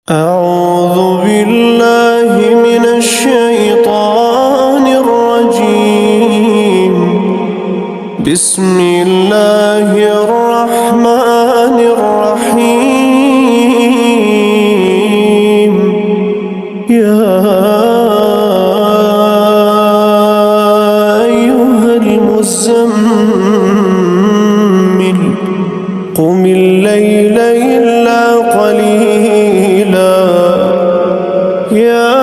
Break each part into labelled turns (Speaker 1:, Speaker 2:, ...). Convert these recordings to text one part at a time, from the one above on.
Speaker 1: أعوذ بالله من الشيطان الرجيم. بسم الله الرحمن الرحيم. يا أيها المزمل قم الليل إلا قليلا. يا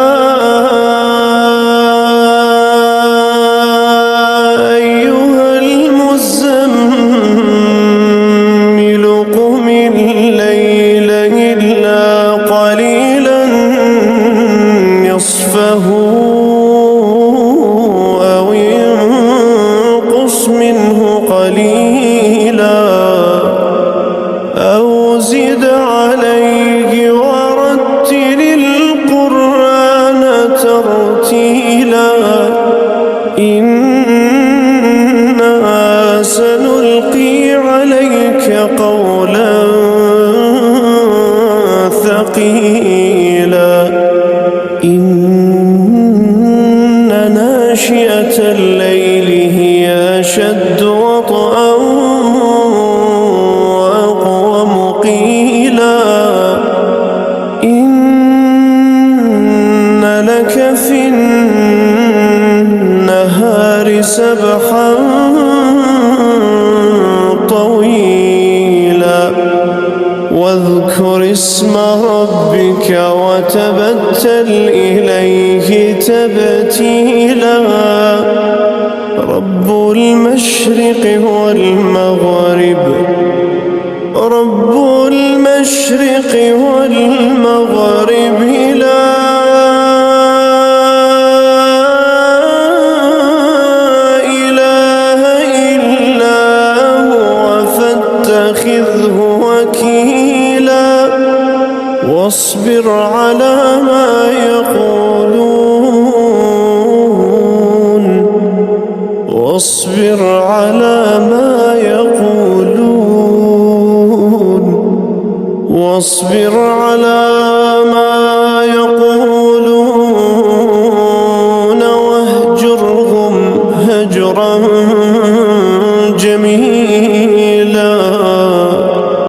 Speaker 1: أيها المزمل قم الليل إلا قليلا نصفه أو انقص منه قليلا أو زد عليه ورتل القرآن ترتيلا. إنا سنلقي عليك قولا ثقيلا. إن ناشئة الليل هي أشد وطئا وأقوم قيلا. إن لك في النهار سبحا طويلا. واذكر اسم ربك وتبتل إليه تبتيلا. رب المشرق والمغرب رب المشرق والمغرب لا إله إلا هو فاتخذه وكيلا. واصبر على ما يقولون واصبر على ما يقولون واصبر على